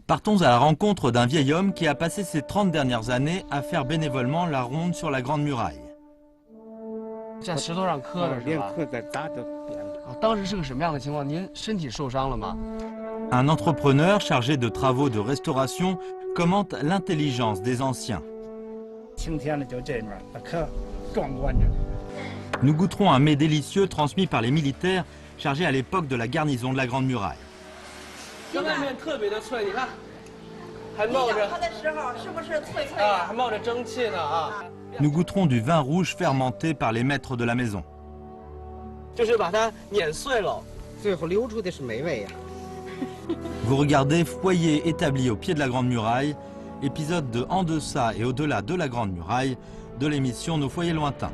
Partons à la rencontre d'un vieil homme qui a passé ses 30 dernières années à faire bénévolement la ronde sur la Grande Muraille. Un entrepreneur chargé de travaux de restauration commente l'intelligence des anciens. Nous goûterons un mets délicieux transmis par les militaires chargés à l'époque de la garnison de la Grande Muraille. Nous goûterons du vin rouge fermenté par les maîtres de la maison. Vous regardez Foyer établi au pied de la Grande Muraille, épisode de En deçà et au-delà de la Grande Muraille, de l'émission Nos foyers lointains.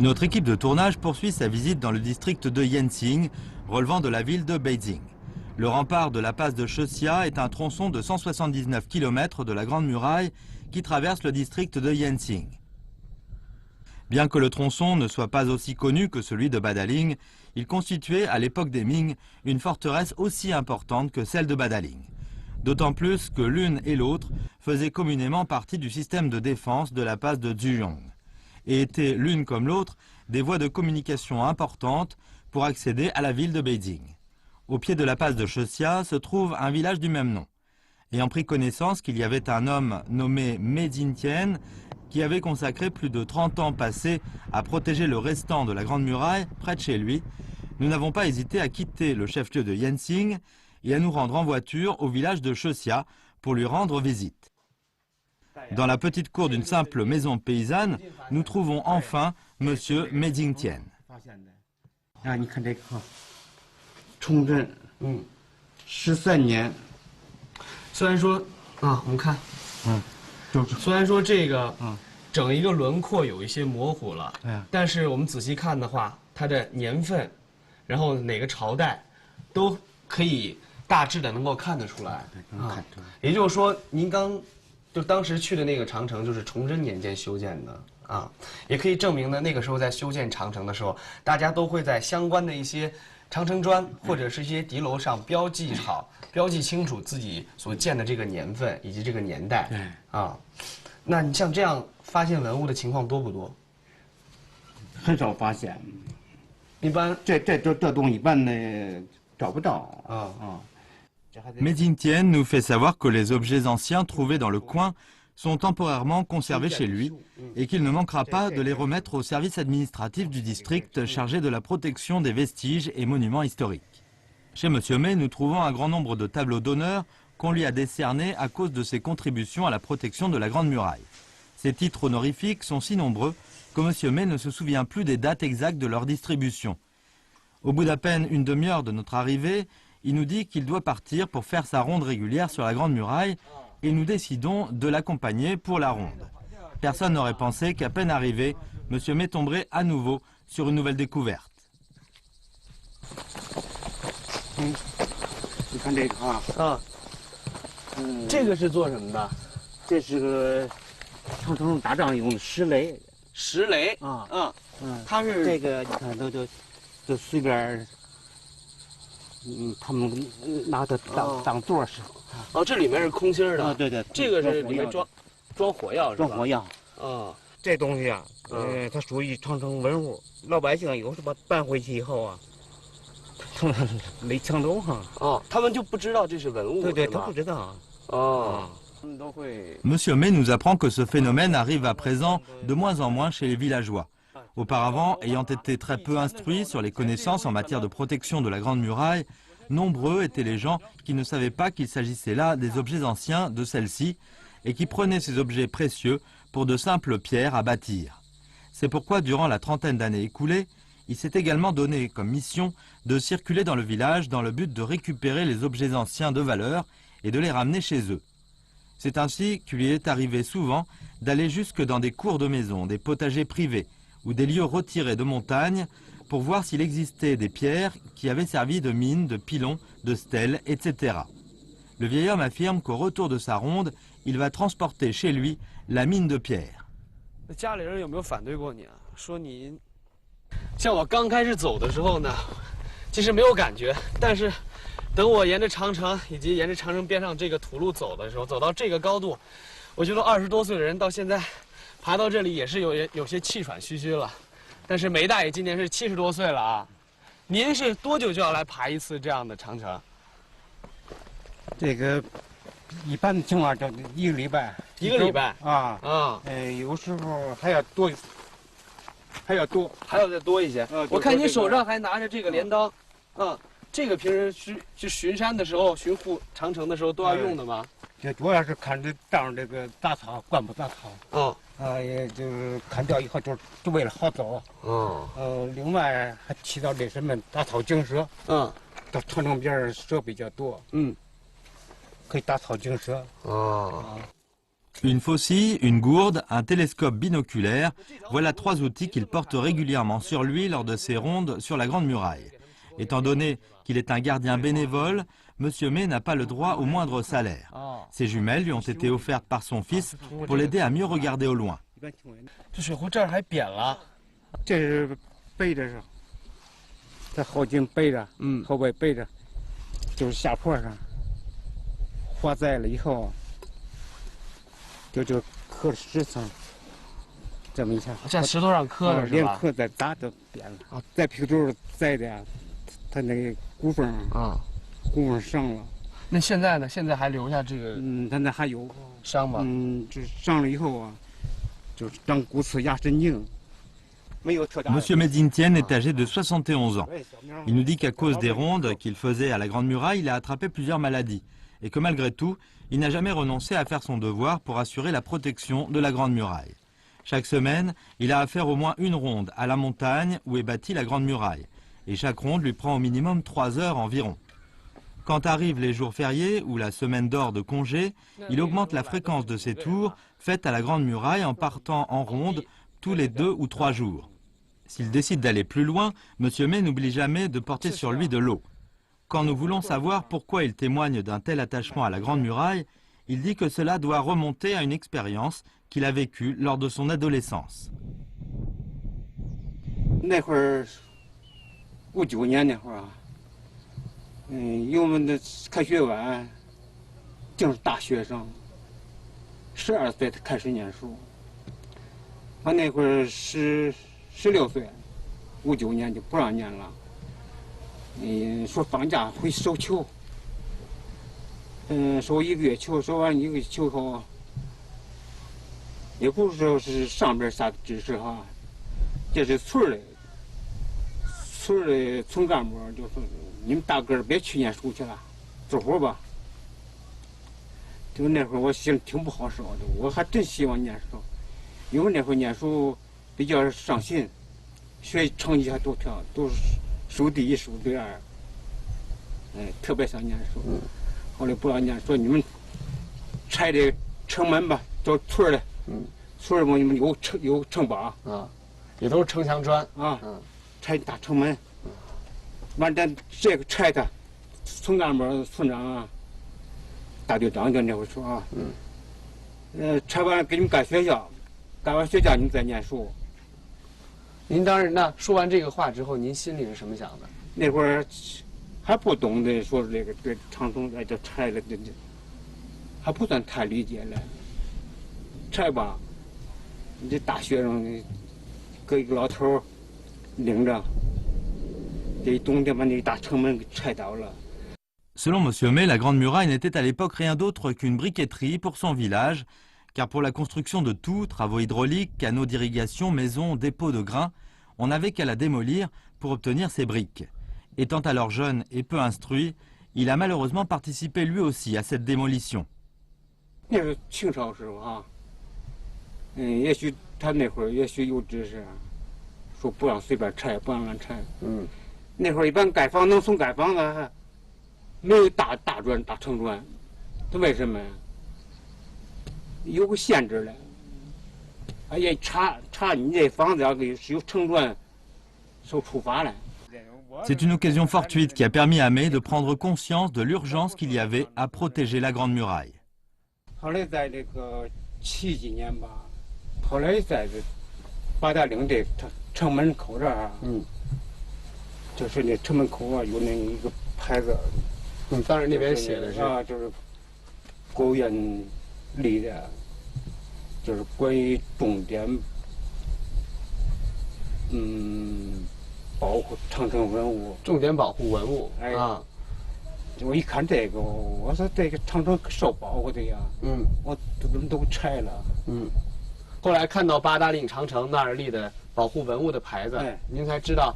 Notre équipe de tournage poursuit sa visite dans le district de Yensing, relevant de la ville de Beijing. Le rempart de la passe de Shexia est un tronçon de 179 km de la Grande Muraille qui traverse le district de Yensing. Bien que le tronçon ne soit pas aussi connu que celui de Badaling, il constituait à l'époque des Ming une forteresse aussi importante que celle de Badaling. D'autant plus que l'une et l'autre faisaient communément partie du système de défense de la passe de Zhuyong et étaient l'une comme l'autre des voies de communication importantes pour accéder à la ville de Beijing. Au pied de la passe de Shexia se trouve un village du même nom. Ayant pris connaissance qu'il y avait un homme nommé Mei Jingtian qui avait consacré plus de 30 ans passés à protéger le restant de la Grande Muraille près de chez lui, nous n'avons pas hésité à quitter le chef-lieu de Yensing et à nous rendre en voiture au village de Shexia pour lui rendre visite. Dans la petite cour d'une simple maison paysanne, nous trouvons enfin Monsieur Mei Jingtian. Mei Jingtian nous fait savoir que les objets anciens trouvés dans le coin sont temporairement conservés chez lui et qu'il ne manquera pas de les remettre au service administratif du district chargé de la protection des vestiges et monuments historiques. Chez Monsieur Mei, nous trouvons un grand nombre de tableaux d'honneur qu'on lui a décernés à cause de ses contributions à la protection de la Grande Muraille. Ces titres honorifiques sont si nombreux que Monsieur Mei ne se souvient plus des dates exactes de leur distribution. Au bout d'à peine une demi-heure de notre arrivée, il nous dit qu'il doit partir pour faire sa ronde régulière sur la Grande Muraille et nous décidons de l'accompagner pour la ronde. Personne n'aurait pensé qu'à peine arrivé, Monsieur Mei tomberait à nouveau sur une nouvelle découverte. Monsieur Mei nous apprend que ce phénomène arrive à présent de moins en moins chez les villageois. Auparavant, ayant été très peu instruits sur les connaissances en matière de protection de la Grande Muraille, nombreux étaient les gens qui ne savaient pas qu'il s'agissait là des objets anciens de celle-ci et qui prenaient ces objets précieux pour de simples pierres à bâtir. C'est pourquoi, durant la trentaine d'années écoulées, il s'est également donné comme mission de circuler dans le village dans le but de récupérer les objets anciens de valeur et de les ramener chez eux. C'est ainsi qu'il lui est arrivé souvent d'aller jusque dans des cours de maison, des potagers privés ou des lieux retirés de montagne pour voir s'il existait des pierres qui avaient servi de mine, de pilon de stèles, etc. Le vieil homme affirme qu'au retour de sa ronde, il va transporter chez lui la mine de pierre. 家里人有没有反对过你啊？说你像我刚开始走的时候呢，其实没有感觉，但是等我沿着长城以及沿着长城边上这个土路走的时候，走到这个高度，我觉得20多岁的人到现在爬到这里也是有些气喘吁吁了。但是梅大爷今年是70多岁了啊，您是多久就要来爬一次这样的长城？这个一般的情况就1个礼拜。1个礼拜啊啊，有时候还要多，还要再多一些。我看您手上还拿着这个镰刀，这个平时去巡山的时候、巡护长城的时候都要用的吗？这主要是看这当这个杂草灌不杂草。也就是砍掉以后就为了好走。另外还起到这什么打草惊蛇。到长城边蛇比较多。可以打草惊蛇。Une faucille, une gourde, un télescope binoculaire, voilà 3 outils qu'il porte régulièrement sur lui lors de ses rondes sur la Grande Muraille. Étant donné qu'il est un gardien bénévole, M. May n'a pas le droit au moindre salaire. Ses jumelles lui ont été offertes par son fils pour l'aider à mieux regarder au loin. 这水壶这儿还扁了，这是背着上，在后颈背着，后背背着，就是下坡上，化载了以后，就磕了10层，这么一下，在石头上磕的是吧？连磕再砸都扁了。在皮头栽的呀，它那个骨缝骨缝伤了。那现在呢？现在还留下这个？它那还有伤吗？这伤了以后啊，就长骨刺、压神经。Monsieur Médintienne est âgé de 71 ans. Il nous dit qu'à cause des rondes qu'il faisait à la Grande Muraille, il a attrapé plusieurs maladies. Et que malgré tout, il n'a jamais renoncé à faire son devoir pour assurer la protection de la Grande Muraille. Chaque semaine, il a à faire au moins une ronde à la montagne où est bâtie la Grande Muraille. Et chaque ronde lui prend au minimum 3 heures environ. Quand arrivent les jours fériés ou la semaine d'or de congé, il augmente la fréquence de ses tours faites à la Grande Muraille en partant en ronde tous les 2 ou 3 jours. S'il décide d'aller plus loin, M. May n'oublie jamais de porter sur lui de l'eau. Quand nous voulons savoir pourquoi il témoigne d'un tel attachement à la Grande Muraille, il dit que cela doit remonter à une expérience qu'il a vécue lors de son adolescence. 那会儿59年那会儿啊，因为我们的开学晚，正是大学生，12岁开始念书。我那会儿16岁，59年就不让念了。说放假回收球，收1个月球，收完1个月球后，也不是说是上边下的指示哈，这是村的村干部就说你们大个儿别去念书去了，做活吧。就那会儿我心里挺不好受的，我还真希望念书，因为那会儿念书比较上心，学习成绩还都挺好，都是数第1、数第2，特别想念书。后来不让念，说你们拆这城门吧，找村的，村儿嘛你们有城堡也都是城墙砖拆大城门，完咱这个拆它，村干部、村长大队长就那会说拆完给你们盖学校，盖完学校你们再念书。您当时那说完这个话之后，您心里是什么想的？那会儿还不懂得说这个对长城就拆了，这还不算太理解了。拆吧，你这大学生搁一个老头领着，这冬天把那大城门给拆倒了。Selon M. May, la Grande Muraille n'était à l'époque rien d'autre qu'une briqueterie pour son village, car pour la construction de tout, travaux hydrauliques, canaux d'irrigation, maisons, dépôts de grains, on n'avait qu'à la démolir pour obtenir ces briques. Étant alors jeune et peu instruit, il a malheureusement participé lui aussi à cette démolition. 那是清朝时候啊，也许他那会儿也许有指示，说不让随便拆，不让乱拆。那会儿一般盖房农村盖房子，没有大砖、大城砖，它为什么呀？有个限制的，查你这房子要是有城砖，受处罚的。C'est une occasion fortuite qui a permis à May de prendre conscience de l'urgence qu'il y avait à protéger la Grande Muraille. 后来在这个70几年吧，后来在这八达岭的城门口这儿，就是那城门口啊有那一个牌子，当时那边写的是啊，就是国务院立的，就是关于重点保护长城文物，重点保护文物啊。我一看这个，我说这个长城受保护的呀，我怎么都拆了，后来看到八达岭长城那儿立的保护文物的牌子，您才知道，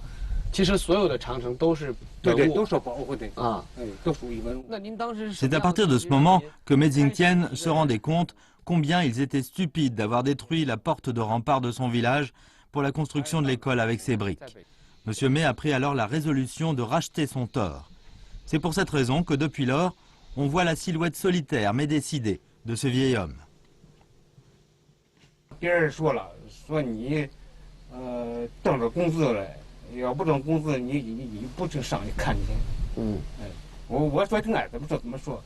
其实所有的长城都是文物，都受保护的啊，都属于文物。那您当时 C'est à partir de ce moment que Mézingtienne se rendait compte combien ils étaient stupides d'avoir détruit la porte de rempart de son village pour la construction de l'école avec ses briques. Monsieur May a pris alors la résolution de racheter son tort. C'est pour cette raison que depuis lors, on voit la silhouette solitaire mais décidée de ce vieil homme. 别人说了，说你挣着工资了，要不挣工资你不去上去看去。我说听爱怎么说怎么说。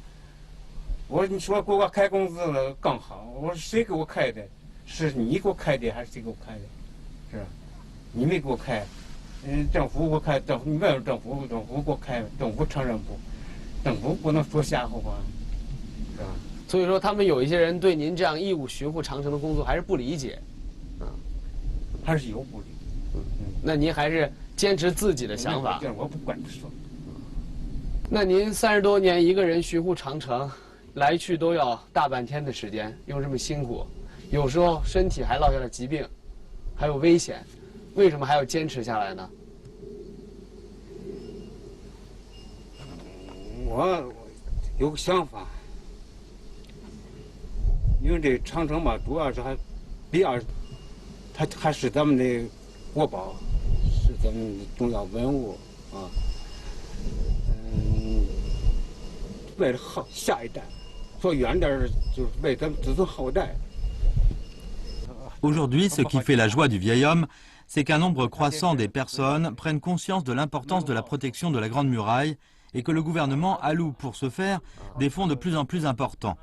我说你说给我开工资了更好，我说谁给我开的？是你给我开的还是谁给我开的？是吧？你没给我开。政府给我开，政府你问问政府给我开，政府承认不？政府不能说瞎话，是吧？所以说，他们有一些人对您这样义务巡护长城的工作还是不理解，还是有不理。那您还是坚持自己的想法。我不管这说。那您30多年一个人巡护长城，来去都要大半天的时间，又这么辛苦，有时候身体还落下了疾病，还有危险。为什么还要坚持下来呢？我有个想法，因为这长城吧，主要是它还是咱们的国宝，是咱们的重要文物啊。为了下一代，说远点就是为咱们子孙后代。Aujourd'hui, ce qui fait la joie du vieil homme, c'est qu'un nombre croissant des personnes prennent conscience de l'importance de la protection de la Grande Muraille et que le gouvernement alloue pour ce faire des fonds de plus en plus importants.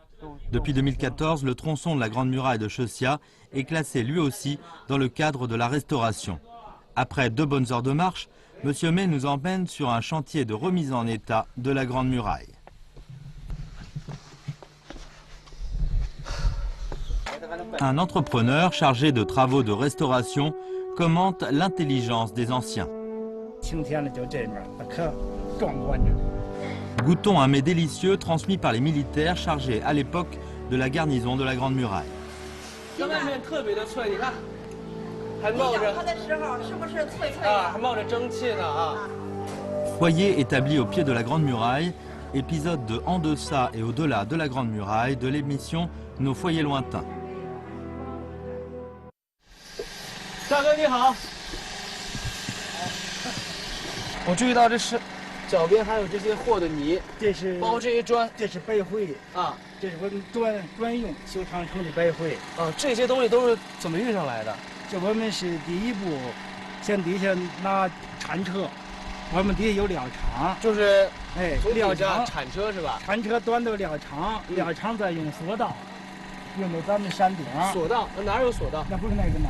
Depuis 2014, le tronçon de la Grande Muraille de Chausia est classé lui aussi dans le cadre de la restauration. Après 2 bonnes heures de marche, M. May nous emmène sur un chantier de remise en état de la Grande Muraille. Un entrepreneur chargé de travaux de restauration commente l'intelligence des anciens. Goûtons un mets délicieux transmis par les militaires chargés à l'époque de la garnison de la Grande Muraille. Foyer établi au pied de la Grande Muraille, épisode de En deçà et au-delà de la Grande Muraille de l'émission Nos foyers lointains. 大哥你好，我注意到这是脚边还有这些和的泥，这是包括这些砖，这是白灰啊，这是我们专用修长城的白灰啊，这些东西都是怎么运上来的？这我们是第一步，先底下拿铲车，我们底下有料场，就是料场铲车是吧？铲车端到料场，料场再用索道，用到咱们山顶。索道哪有索道？那不是那个吗？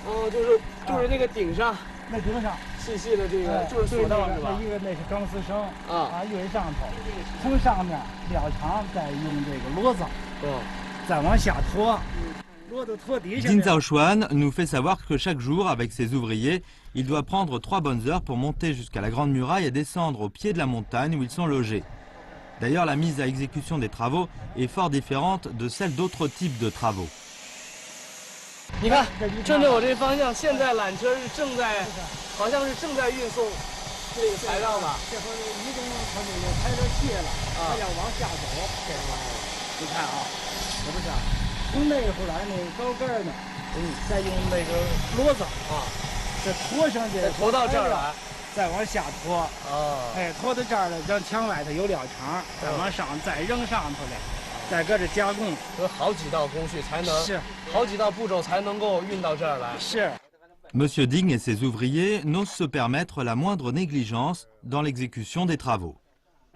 哦，就是那个顶上，那顶上细细的这个就是索道是吧？一个那是钢丝绳啊，运上头，从上面料场再用这个骡子，再往下拖。Din Zhaochuan nous fait savoir que chaque jour, avec ses ouvriers, il doit prendre 3 bonnes heures pour monter jusqu'à la Grande Muraille et descendre au pied de la montagne où ils sont logés. D'ailleurs, la mise à exécution des travaux est fort différente de celle d'autres types de travaux. 你看，正对我这方向，现在缆车好像是正在运送这个材料吧？这会儿已经把那个材料卸了，它要往下走。你看啊，这不是从那会儿来那高杆呢，再用那个骡子再拖上去，再拖到这儿来，再往下拖。拖到这儿了，让墙外头有料场，再往上再扔上头来。再搁这加工，有好几道工序才能，是好几道步骤才能够运到这儿来。是， Monsieur Ding et ses ouvriers n'osent se permettre la moindre négligence dans l'exécution des travaux.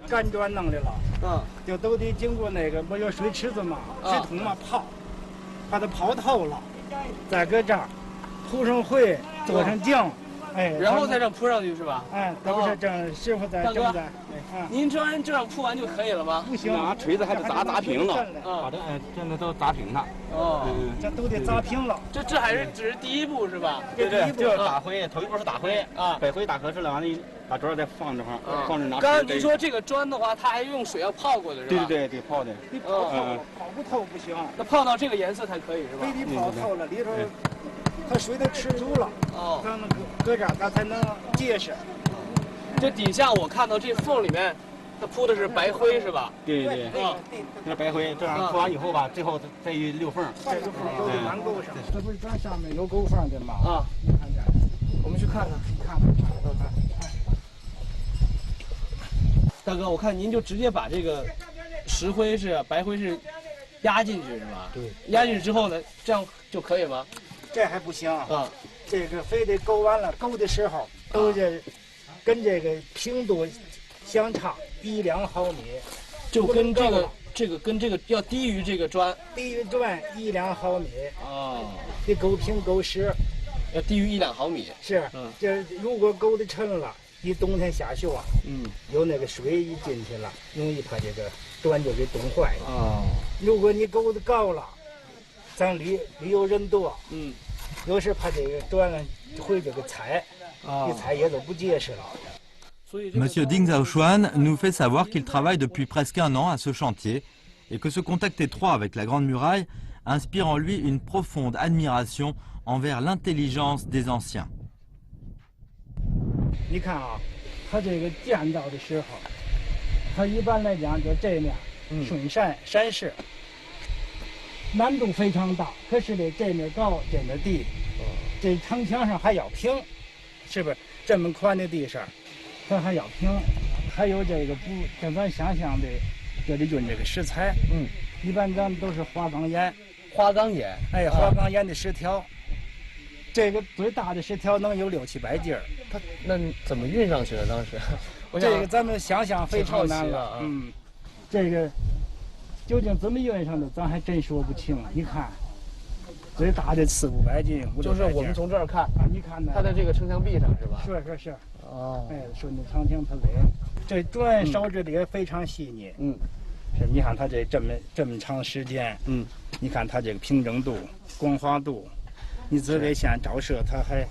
干砖弄的了，就都得经过那个不有水池子嘛，水桶嘛泡，把它泡透了，再搁这儿铺上灰，做上浆，哎，然后再这样铺上去是吧？哎，这不是正师傅在正在，您砖这样铺完就可以了吗？不行，拿锤子还得砸平了，啊，把这真的都砸平它。哦，这都得砸平了。这还是只是第一步是吧？对，就是打灰，头一步是打灰啊，把灰打合适了，完了把砖再放这块，放着拿。刚刚您说这个砖的话，它还用水要泡过的是吧？对，得泡的。你泡透了，泡不透不行。那泡到这个颜色才可以是吧？非得泡透了，里头它水都吃足了，咱们搁这儿它才能结实。这底下我看到这缝里面，它铺的是白灰是吧？对，那白灰这样铺完以后吧，最后再一溜缝，这个缝都得满够上。这不是咱上面有沟缝的吗？啊，你看这，我们去看看。看看。大哥，我看您就直接把这个石灰白灰是压进去是吧？对。压进去之后呢，这样就可以吗？这还不行啊，这个非得勾完了，勾的时候都这跟这个平度相差1-2毫米，就跟这个要低于这个砖，低于砖1-2毫米。哦，得勾平勾实，要低于1-2毫米。是，这如果勾的沉了，一冬天下雪啊，有那个水一进去了，容易把这个砖就给冻坏了。哦，如果你勾的高了，咱里有人多，有时怕这个砖灰就给踩，一踩也都不结实了。Monsieur Ding Zhaoshuan nous fait savoir qu'il travaille depuis presque 1 an à ce chantier et que ce contact étroit avec la Grande Muraille inspire en lui une profonde admiration envers l'intelligence des anciens. 你看啊，他这个建造的时候，他一般来讲就这面顺山势，难度非常大。可是呢，这面高，这面低，这城墙上还要平，是不是？这么宽的地上，它还要平，还有这个不跟咱想象的，就得用这个石材。一般咱们都是花岗岩。花岗岩，哎，花岗岩的石条。这个最大的石条能有600-700斤儿，它那怎么运上去的？当时，这个咱们想象非常难了。这个究竟怎么运上的，咱还真说不清。你看，最大的400-500斤，就是我们从这儿看啊，你看它在这个城墙壁上是吧？是。哦，哎，顺着长江它垒，这砖烧制的也非常细腻。是，你看它这么长时间，你看它这个平整度、光滑度。你紫外线照射，它还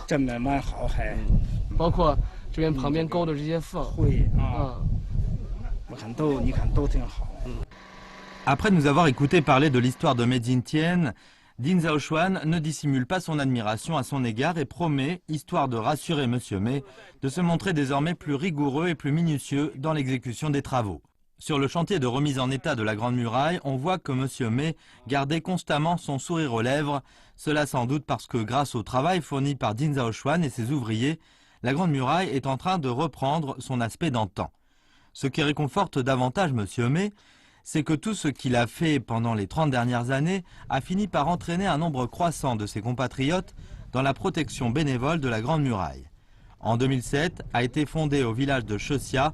这么蛮好，还包括这边旁边沟的这些缝，会啊，我看你看都挺好。Après nous avoir écouté parler de l'histoire de Médine, Ding Zhaoshuan ne dissimule pas son admiration à son égard et promet, histoire de rassurer Monsieur May, de se montrer désormais plus rigoureux et plus minutieux dans l'exécution des travaux. Sur le chantier de remise en état de la Grande Muraille, on voit que Monsieur May gardait constamment son sourire aux lèvres, cela sans doute parce que grâce au travail fourni par Ding Zhaoshuan et ses ouvriers, la Grande Muraille est en train de reprendre son aspect d'antan. Ce qui réconforte davantage Monsieur May, c'est que tout ce qu'il a fait pendant les 30 dernières années a fini par entraîner un nombre croissant de ses compatriotes dans la protection bénévole de la Grande Muraille. En 2007 a été fondée au village de Chossia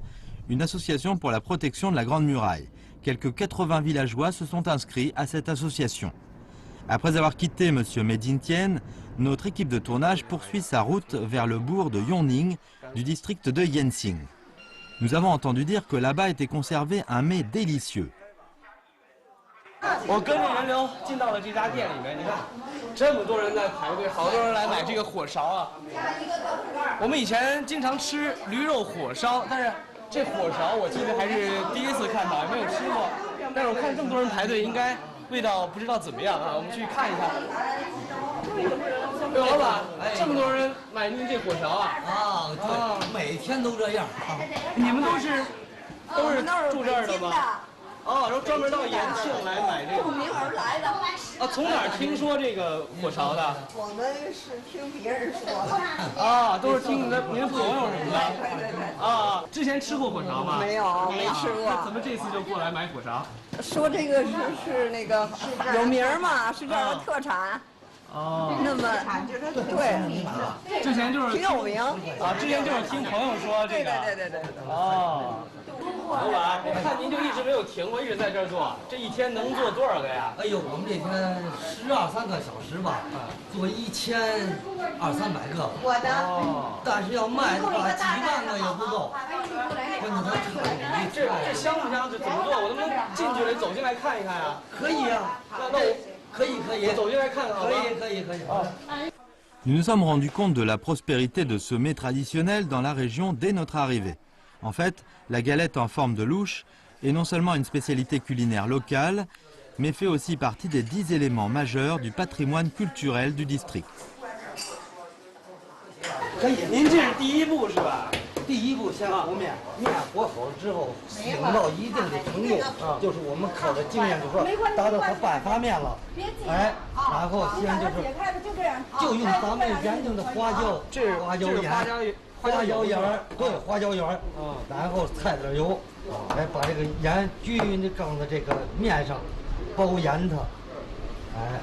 une association pour la protection de la Grande Muraille. Quelques 80 villageois se sont inscrits à cette association. Après avoir quitté M. Médine, notre équipe de tournage poursuit sa route vers le bourg de Yongning du district de Yensing. Nous avons entendu dire que là-bas était conservé un mets délicieux. 我跟着人流进到了这家店里面，你看，这么多人在排队，好多人来买这个火烧啊。我们以前经常吃驴肉火烧，但是这火烧我记得还是第一次看到，也没有吃过。但是我看这么多人排队，应该味道不知道怎么样啊。我们去看一看。对，老板，这么多人买您这火烧啊？对，每天都这样。你们都是住这儿的吗？哦，然后专门到延庆来买这个。慕名而来的。啊，从哪儿听说这个火烧的？我们是听别人说的。啊，都是听您朋友什么的。对。啊，之前吃过火烧吗？没有，没吃过。那怎么这次就过来买火烧？说这个是那个有名嘛，是这儿的特产。哦，那么对，之前就是挺有名。之前就是听朋友说这个。对。哦，老板，我看您就一直没有停过，一直在这儿做，这一天能做多少个呀？哎呦，我们这天12、3个小时吧，做1200、300个。哦，但是要卖的话，几万个也不够。关键它产比这香不香？这怎么做？我能不能近距离走进来看一看呀？可以啊，那我可以。我走进来看看好吗？可以。 Nous nous sommes rendus compte de la prospérité de ce mets traditionnel dans la région dès notre arrivée. En fait, la galette en forme de louche est non seulement une spécialité culinaire locale, mais fait aussi partie des 10 éléments majeurs du patrimoine culturel du district. 可以，您这是第一步是吧？第一步先和面，面和好了之后，醒到一定的程度，就是我们考的经验，就说达到它半发面了，哎，然后先就用咱们原定的花椒，这是花椒盐，花椒盐儿，对，花椒盐儿，然后菜点油，哎，把这个盐均匀的缸在这个面上，包严它，哎。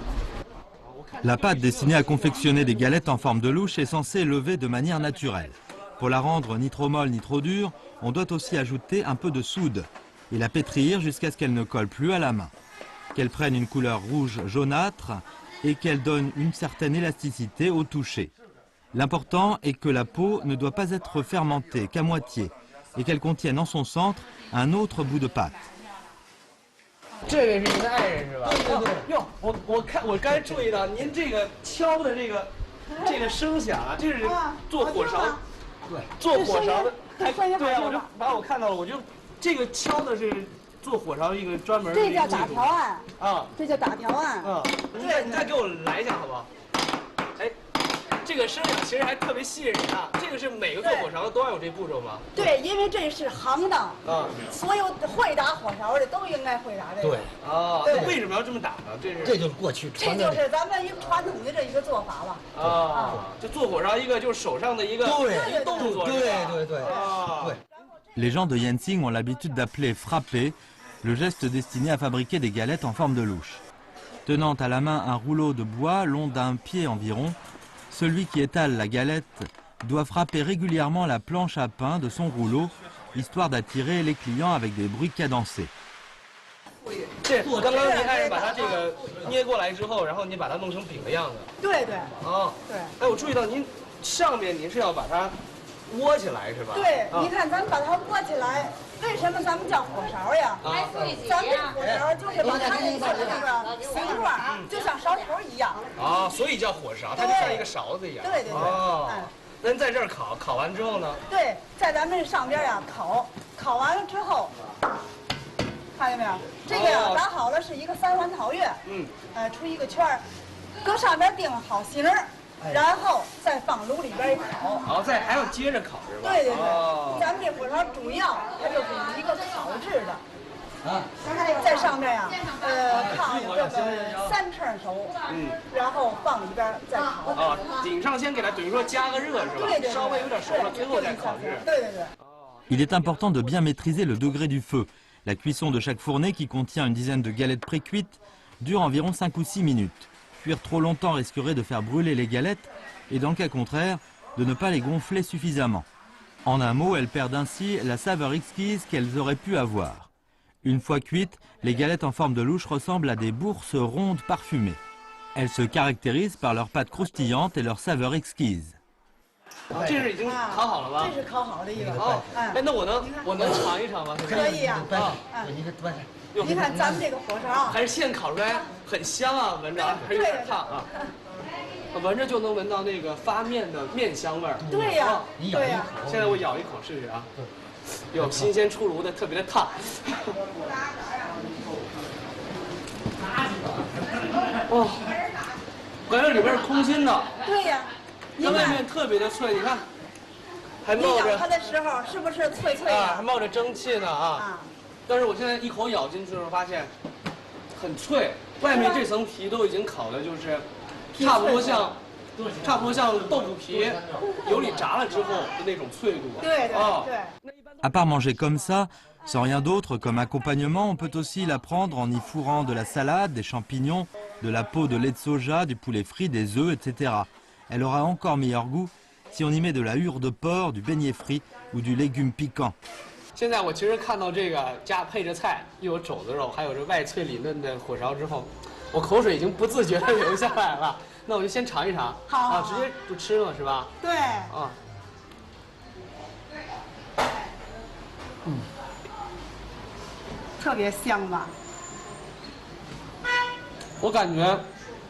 La pâte destinée à confectionner des galettes en forme de louche est censée lever de manière naturelle. Pour la rendre ni trop molle ni trop dure, on doit aussi ajouter un peu de soude et la pétrir jusqu'à ce qu'elle ne colle plus à la main, qu'elle prenne une couleur rouge jaunâtre et qu'elle donne une certaine élasticité au toucher. L'important est que la peau ne doit pas être fermentée qu'à moitié et qu'elle contienne en son centre un autre bout de pâte. 这位是您的爱人是吧？对。哟，我刚才注意到您这个敲的这个声响啊，这是做火勺，对，做火勺的。对啊，我看到了，我就这个敲的是做火勺一个专门的。这叫打条案啊，这叫打条案。你再给我来一下好不好？哎。 这个声响其实还特别吸引人啊！这个是每个做火勺的都要有这步骤吗？对，因为这是行当啊，所有会打火勺的都应该会打这个。对啊，那为什么要这么打呢？这就是过去这就是咱们一个传统的这一个做法了。啊，就做火烧一个就是手上的一个动作。对。Les gens de Yenzing ont l'habitude d'appeler frapper le geste destiné à fabriquer des galettes en forme de louche. Tenant à la main un rouleau de bois long d'un pied environ, celui qui étale la galette doit frapper régulièrement la planche à pain de son rouleau, histoire d'attirer les clients avec des bruits cadencés. 这刚刚您爱人把它这个捏过来之后，然后您把它弄成饼的样子。对。哦。对。哎，我注意到您上面您是要把它窝起来是吧？对，你看咱们把它窝起来，为什么咱们叫火勺呀？咱们这火勺就是把它那个形状就像勺头一样。啊，所以叫火勺，它就像一个勺子一样。对。哦。那您在这儿烤完之后呢？对，在咱们上边呀烤完了之后，看见没有？这个呀打好了是一个3环陶月，出一个圈儿，搁上边定好形儿。 然后再放炉里边一烤，好，还要接着烤是吧？对。咱们这火烧主要它就是一个烤制的，在上面呀，炕这个3成熟，然后放里边再烤。啊，顶上先给它等于说加个热是吧？对。稍微有点熟了，最后再烤制。对。Il est important de bien maîtriser le degré du feu. La cuisson de chaque fournées, qui contient une dizaine de galettes précuites, dure environ 5 ou 6 minutes. Cuire trop longtemps risquerait de faire brûler les galettes et dans le cas contraire, de ne pas les gonfler suffisamment. En un mot, elles perdent ainsi la saveur exquise qu'elles auraient pu avoir. Une fois cuites, les galettes en forme de louche ressemblent à des bourses rondes parfumées. Elles se caractérisent par leur pâte croustillante et leur saveur exquise. 这是已经烤好了吧？这是烤好的一个。哦，哎，那我能尝一尝吗？可以呀。你看咱们这个火烧还是现烤出来很香啊，闻着还有点烫啊，闻着就能闻到那个发面的面香味儿。对呀，对呀。现在我咬一口试试啊，有新鲜出炉的，特别的烫。哦，感觉里边是空心的。对呀。 它外面特别的脆，你看，还冒着。你咬它的时候是不是脆脆的？啊，还冒着蒸汽呢啊！但是我现在一口咬进去的时候发现，很脆，外面这层皮都已经烤的就是差不多像豆腐皮油里炸了之后的那种脆度。对。 À part manger comme ça, sans rien d'autre comme accompagnement, on peut aussi la prendre en y fourrant de la salade, des champignons de la peau de lait de soja, du poulet frit, des œufs, etc. Elle aura encore meilleur goût si on y met de la hure de porc, du beignet frit ou du légume piquant. 现在我其实看到这个加配着菜，又有肘子肉，还有这外脆里嫩的火烧之后，我口水已经不自觉地流下来了。那我就先尝一尝。好啊，直接就吃了是吧？对。啊。特别香吧？我感觉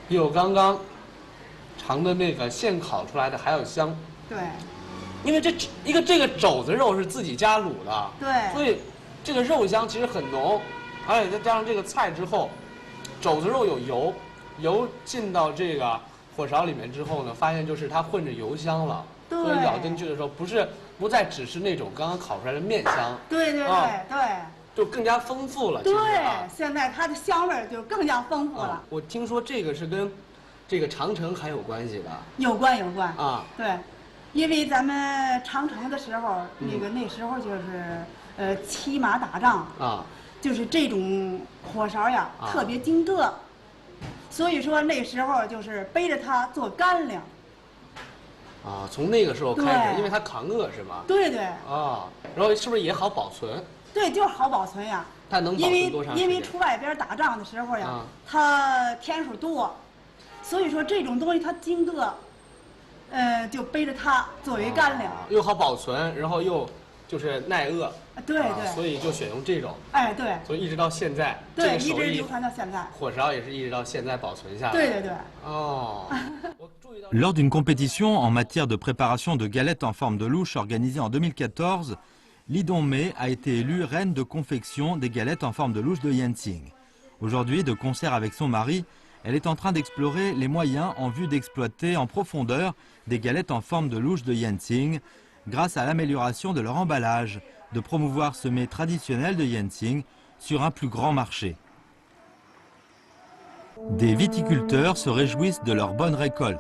比我刚刚尝的那个现烤出来的还要香。对。因为这个肘子肉是自己家卤的，对，所以这个肉香其实很浓，而且再加上这个菜之后，肘子肉有油，油进到这个火勺里面之后呢，发现就是它混着油香了，所以咬进去的时候不再只是那种刚刚烤出来的面香，对对对对，就更加丰富了。对，现在它的香味就更加丰富了。我听说这个是跟这个长城还有关系的，有关啊，对。因为咱们长城的时候，那时候就是骑马打仗啊，就是这种火勺呀，特别精个，所以说那时候就是背着它做干粮。啊，从那个时候开始，因为它抗饿是吗？对对。啊，然后是不是也好保存？对，就是好保存呀。它能保存多长时间？因为出外边打仗的时候呀，它天数多，所以说这种东西它精个。就背着它作为干粮，又好保存，然后又就是耐饿，对对，所以就选用这种。哎，对，所以一直到现在，对，一直流传到现在。火烧也是一直到现在保存下来。对对对。哦。Lors d'une compétition en matière de préparation de galettes en forme de louche organisée en 2014, Li Dongmei a été élue reine de confection des galettes en forme de louche de Yanqing. Aujourd'hui, de concert avec son mari, elle est en train d'explorer les moyens en vue d'exploiter en profondeur des galettes en forme de louche de Yanqing grâce à l'amélioration de leur emballage, de promouvoir ce mets traditionnel de Yanqing sur un plus grand marché. Des viticulteurs se réjouissent de leur bonne récolte.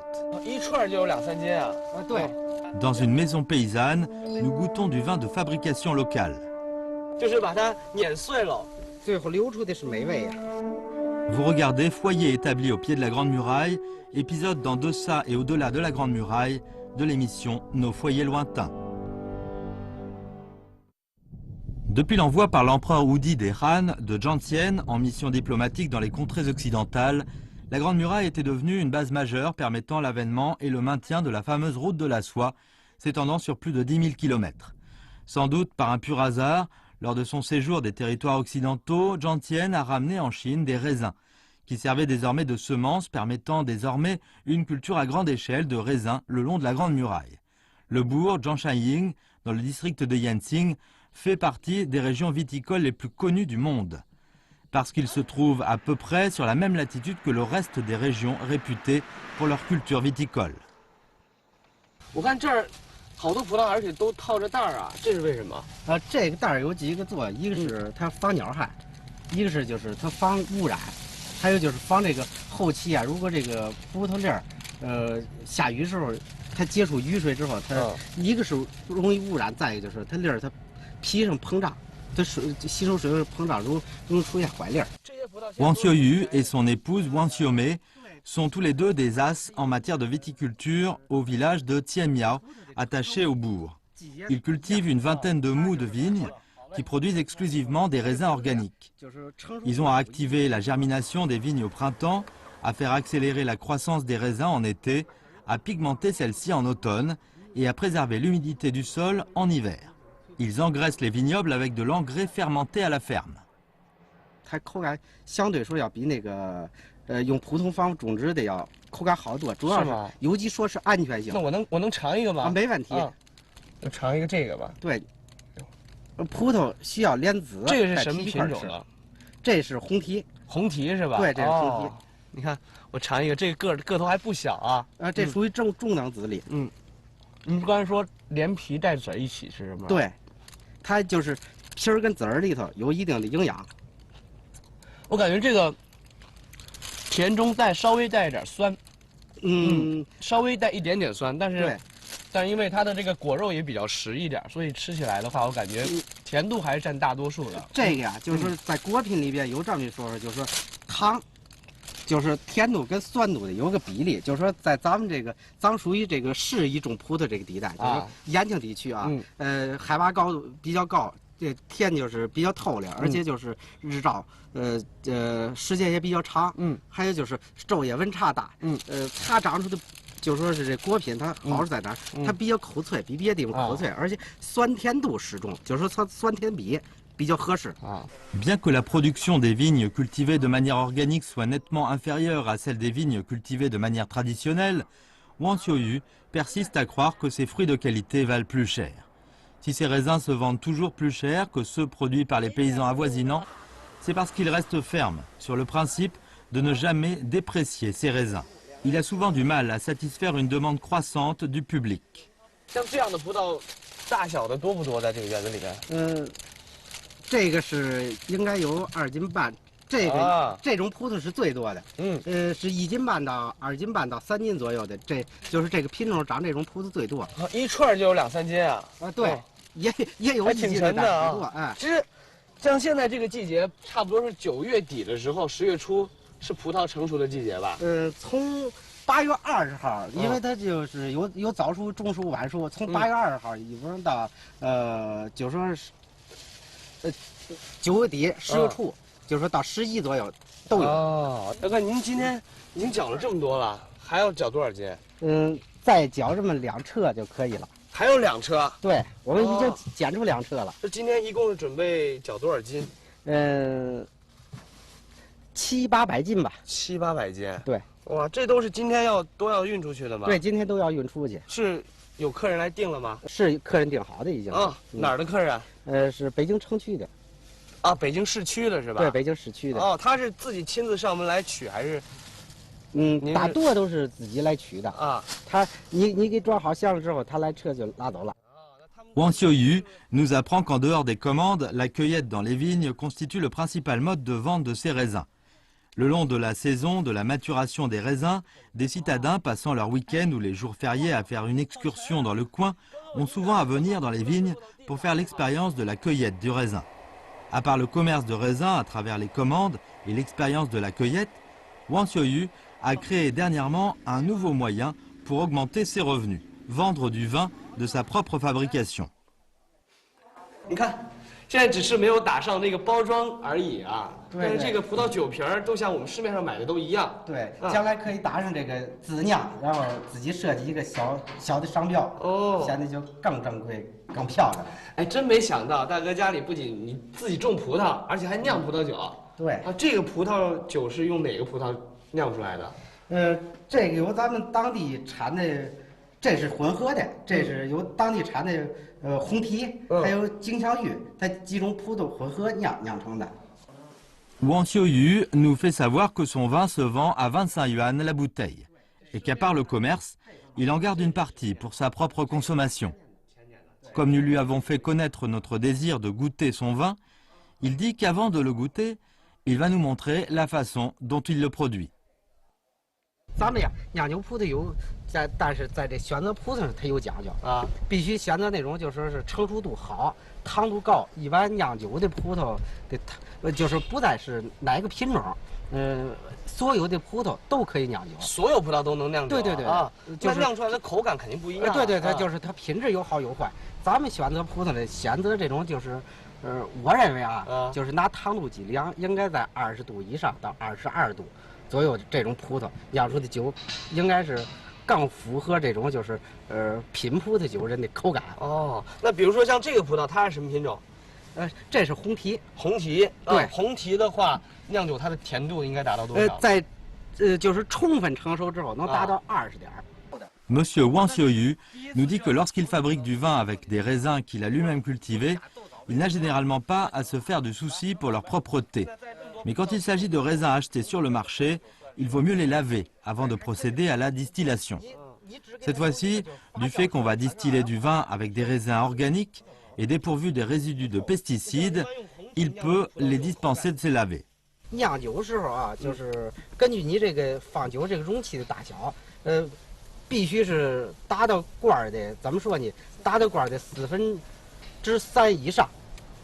Dans une maison paysanne, nous goûtons du vin de fabrication locale. Vous regardez Foyer établi au pied de la Grande Muraille, épisode dans Deça et au-delà de la Grande Muraille de l'émission Nos foyers lointains. Depuis l'envoi par l'empereur Wudi des Han de Jantien en mission diplomatique dans les contrées occidentales, la Grande Muraille était devenue une base majeure permettant l'avènement et le maintien de la fameuse route de la soie, s'étendant sur plus de 10 000 km. Sans doute par un pur hasard, lors de son séjour des territoires occidentaux, Jantien a ramené en Chine des raisins, qui servaient désormais de semences, permettant désormais une culture à grande échelle de raisins le long de la Grande Muraille. Le bourg Zhangshanying, dans le district de Yanqing, fait partie des régions viticoles les plus connues du monde, parce qu'il se trouve à peu près sur la même latitude que le reste des régions réputées pour leur culture viticole. 好多葡萄，而且都套着袋儿啊，这是为什么？这个袋儿有几个作用，一个是它防鸟害，一个是就是它防污染，还有就是防这个后期啊，如果这个葡萄粒儿，下雨时候它接触雨水之后，它一个是容易污染，再一个就是它粒儿它皮上膨胀，它吸收水膨胀，容易出现坏粒儿。Wang Xiuyu et son épouse Wang Xiumei sont tous les deux des as en matière de viticulture au village de Tianmiao, attaché au bourg. Ils cultivent une vingtaine de mous de vignes qui produisent exclusivement des raisins organiques. Ils ont à activer la germination des vignes au printemps, à faire accélérer la croissance des raisins en été, à pigmenter celles-ci en automne et à préserver l'humidité du sol en hiver. Ils engraissent les vignobles avec de l'engrais fermenté à la ferme. 它口感相对说要比那个用普通方法种植的要口感好多，主要是有机说是安全性。那我能尝一个吗？没问题。我尝一个这个吧。对，葡萄需要莲子。这个是什么品种的？这是红提。红提是吧？对，这是红提。你看，我尝一个，这个个头还不小啊。这属于中等子里。你刚才说连皮带籽一起是什么？对，它就是皮儿跟籽儿里头有一定的营养。我感觉这个甜中稍微带一点酸，稍微带一点点酸，但是因为它的这个果肉也比较实一点，所以吃起来的话，我感觉甜度还是占大多数的。这个呀，就是说在果品里边有这么一说，就是说糖就是甜度跟酸度的有个比例，就是说在咱们咱属于这个适宜种葡萄这个地带，就是说延庆地区啊，海拔高度比较高，这天就是比较透亮，而且就是日照，时间也比较长，还有就是昼夜温差大，它长出的。就说是这果品，它好处在哪儿？它比较口脆，比别的地方口脆，而且酸甜度适中，就是说它酸甜比较合适。Bien que la production des vignes cultivées de manière organique soit nettement inférieure à celle des vignes cultivées de manière traditionnelle, Wang Xiuyu persiste à croire que ces fruits de qualité valent plus cher. Si ces raisins se vendent toujours plus cher que ceux produits par les paysans avoisinants, c'est parce qu'il reste ferme sur le principe de ne jamais déprécier ces raisins. Il a souvent du mal à satisfaire une demande croissante du public. 像这样的葡萄，大小的多不多？在这个园子里面？这个是应该有2斤半，这种葡萄是最多的。是1斤半到2斤半到3斤左右的，这就是这个品种长这种葡萄最多。一串就有2、3斤啊？对，也有1斤的啊。哎，其实像现在这个季节，差不多是9月底的时候，10月初。是葡萄成熟的季节吧？从8月20号，因为它就是有早熟、中熟、晚熟，从8月20号一直到就说是9月底、10月初，就说到11左右都有。哦，大哥，您今天已经搅了这么多了，还要搅多少斤？再搅这么2车就可以了。还有2车？对，我们已经捡出2车了。这今天一共是准备搅多少斤？700、800斤吧，700、800斤。对，哇，这都是今天都要运出去的吗？对，今天都要运出去。是有客人来订了吗？是客人订好的已经。哪儿的客人？是北京城区的。北京市区的是吧？对，北京市区的。他是自己亲自上门来取还是？大多都是自己来取的啊。你给装好箱之后，他来车就拉走了。Wang Xiuyu nous apprend qu'en dehors des commandes, la cueillette dans les vignes constitue le principal mode de vente de ces raisins. Le long de la saison de la maturation des raisins, des citadins passant leur week-end ou les jours fériés à faire une excursion dans le coin ont souvent à venir dans les vignes pour faire l'expérience de la cueillette du raisin. À part le commerce de raisins à travers les commandes et l'expérience de la cueillette, Wang Xiuyu a créé dernièrement un nouveau moyen pour augmenter ses revenus, vendre du vin de sa propre fabrication. 你看，现在只是没有打上那个包装而已啊。但是这个葡萄酒瓶都像我们市面上买的都一样。对，将来可以打上这个自酿，然后自己设计一个小的商标，显得就更正规、更漂亮。哎，真没想到大哥家里不仅你自己种葡萄，而且还酿葡萄酒。对啊，这个葡萄酒是用哪个葡萄酿出来的？这个由咱们当地产的。这是混合的，这是由当地产的红提，还有金枪玉，它几种葡萄混合酿成的。Wang Xiuyu nous fait savoir que son vin se vend à 25 yuan la bouteille et qu'à part le commerce, il en garde une partie pour sa propre consommation. Comme nous lui avons fait connaître notre désir de goûter son vin, il dit qu'avant de le goûter, il va nous montrer la façon dont il le produit. 咱们呀，酿酒葡萄但是在这选择葡萄上它有讲究啊，必须选择那种就说是成熟度好、糖度高。一般酿酒的葡萄的就是不再是哪个品种，所有的葡萄都可以酿酒。所有葡萄都能酿酒？对啊，就是酿出来的口感肯定不一样。对，就是它品质有好有坏。咱们选择葡萄的选择这种就是，我认为就是拿糖度计量应该在20度以上到22度。左右这种葡萄酿出的酒，应该是更符合这种就是品葡萄酒人的口感。那比如说像这个葡萄，它是什么品种？这是红提。红提，对，红提的话，酿酒它的甜度应该达到多少？在就是充分成熟之后，能达到20点。Monsieur Wang Xiuyu nous dit que lorsqu'il fabrique du vin avec des raisins qu'il a lui-même cultivés, il n'a généralement pas à se faire de soucis pour leur propreté. Mais quand il s'agit de raisins achetés sur le marché, il vaut mieux les laver avant de procéder à la distillation. Cette fois-ci, du fait qu'on va distiller du vin avec des raisins organiques et dépourvus des résidus de pesticides, il peut les dispenser de se laver. 酿酒时候啊，就是根据你这个放酒这个容器的大小，必须是达到罐的，怎么说呢？达到罐的3/4以上，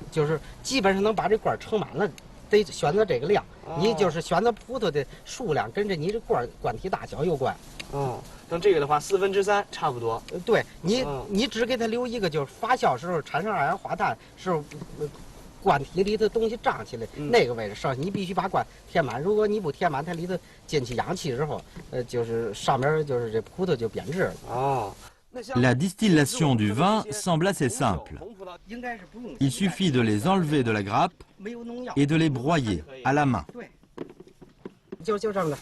就是基本上能把这罐盛满了。得选择这个量，你就是选择葡萄的数量跟着你这罐体大小有关。哦，像这个的话3/4差不多。对你只给它留一个，就是发酵时候产生二氧化碳时候，罐体里的东西胀起来那个位置上，你必须把罐填满。如果你不填满，它里头进去氧气之后，就是上面就是这葡萄就变质了。哦。 La distillation du vin semble assez simple. Il suffit de les enlever de la grappe et de les broyer à la main. 就这么的，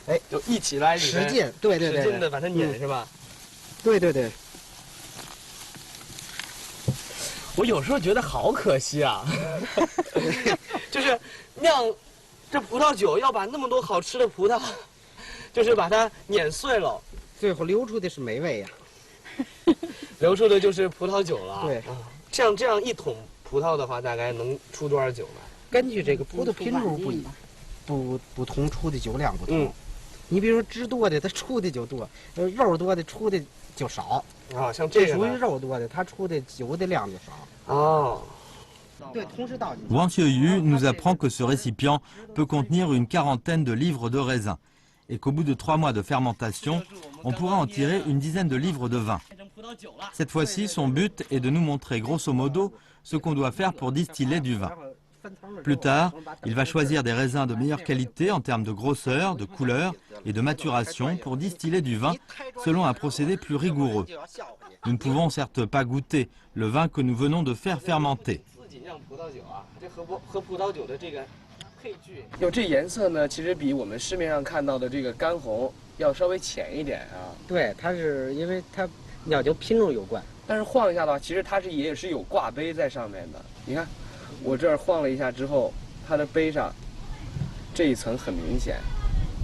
哎，就一起来使劲，对，使劲的把它碾是吧？对。我有时候觉得好可惜啊，就是酿这葡萄酒要把那么多好吃的葡萄，就是把它碾碎了，最后流出的是美味呀。 流出的就是葡萄酒了。对，像这样一桶葡萄的话，大概能出多少酒呢？根据这个葡萄品种不同，出的酒量不同。你比如说汁多的，它出的就多；肉多的出的就少。啊，像这个属于肉多的，它出的酒的量就少。哦。对，同时倒进去。 Wang Xiuyu nous apprend que ce récipient peut contenir une quarantaine de livres de raisin et qu'au bout de 3 mois de fermentation, on pourra en tirer une dizaine de livres de vin. Cette fois-ci, son but est de nous montrer grosso modo ce qu'on doit faire pour distiller du vin. Plus tard, il va choisir des raisins de meilleure qualité en termes de grosseur, de couleur et de maturation pour distiller du vin selon un procédé plus rigoureux. Nous ne pouvons certes pas goûter le vin que nous venons de faire fermenter. 有这颜色呢，其实比我们市面上看到的这个干红要稍微浅一点啊。对，它是因为它酿酒品种有关。但是晃一下的话，其实它也是有挂杯在上面的。你看，我这儿晃了一下之后，它的杯上这一层很明显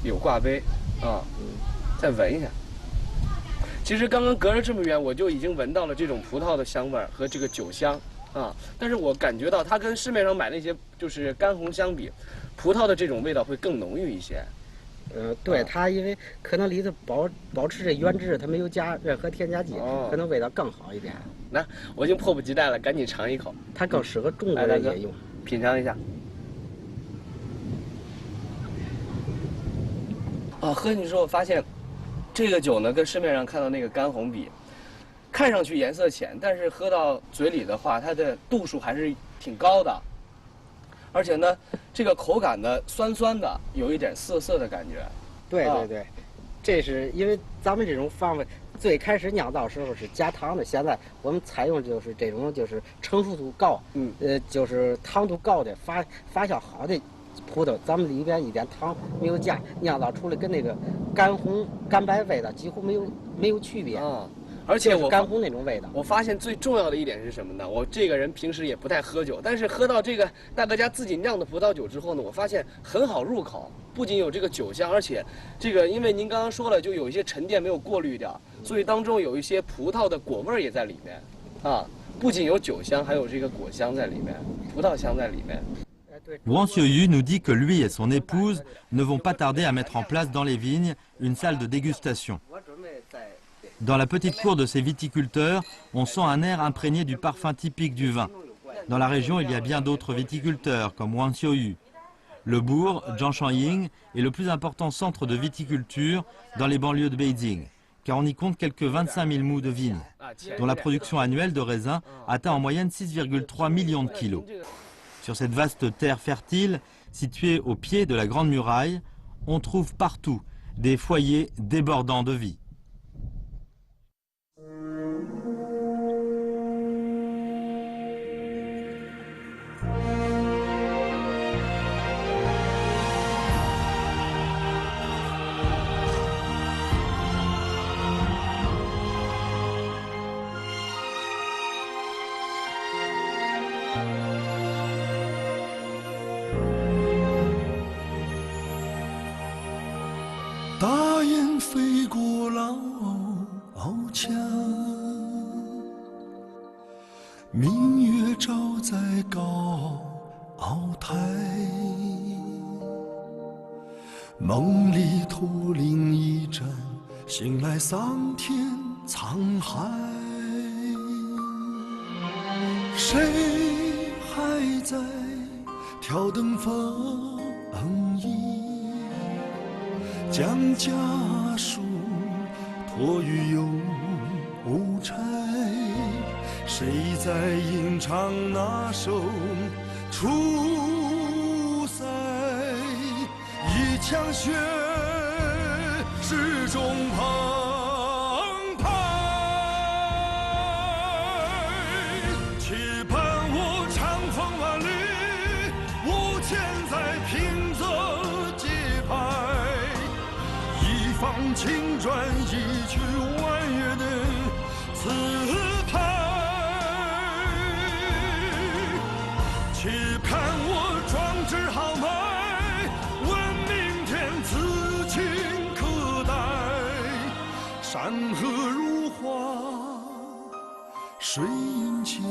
有挂杯啊。再闻一下，其实刚刚隔着这么远，我就已经闻到了这种葡萄的香味儿和这个酒香。 啊，但是我感觉到它跟市面上买那些就是干红相比，葡萄的这种味道会更浓郁一些。对，它因为可能里头保持这原汁，它没有加任何添加剂，可能味道更好一点。那我已经迫不及待了，赶紧尝一口。它更适合中国人饮用。品尝一下。啊，喝进去之后发现，这个酒呢跟市面上看到那个干红比。 看上去颜色浅，但是喝到嘴里的话，它的度数还是挺高的，而且呢，这个口感呢酸酸的，有一点涩涩的感觉。对，这是因为咱们这种方法最开始酿造时候是加糖的，现在我们采用就是这种就是成熟度高，就是糖度高的发酵好的葡萄，咱们里边一点糖没有加，酿造出来跟那个干红干白味道几乎没有区别。而且我干红那种味道，我发现最重要的一点是什么呢？我这个人平时也不太喝酒，但是喝到这个大哥家自己酿的葡萄酒之后呢，我发现很好入口，不仅有这个酒香，而且这个因为您刚刚说了，就有一些沉淀没有过滤掉，所以当中有一些葡萄的果味也在里面，啊，不仅有酒香，还有这个果香在里面，葡萄香在里面。 Wang Xiuyu nous dit que lui et son épouse ne vont pas tarder à mettre en place dans les vignes une salle de dégustation. Dans la petite cour de ces viticulteurs, on sent un air imprégné du parfum typique du vin. Dans la région, il y a bien d'autres viticulteurs comme Wang Xiuyu. Le bourg, Jianshangying, est le plus important centre de viticulture dans les banlieues de Beijing, car on y compte quelques 25 000 mous de vignes, dont la production annuelle de raisins atteint en moyenne 6,3 millions de kilos. Sur cette vaste terre fertile, située au pied de la Grande Muraille, on trouve partout des foyers débordant de vie. 挑灯放映，将家书托于邮差。谁在吟唱那首出塞？一腔血始终澎湃，期盼我长风万里，无钱在平泽节拍，一放青砖，一曲婉约的词牌。期盼我壮志豪迈，问明天此情可待。山河如画，水银间。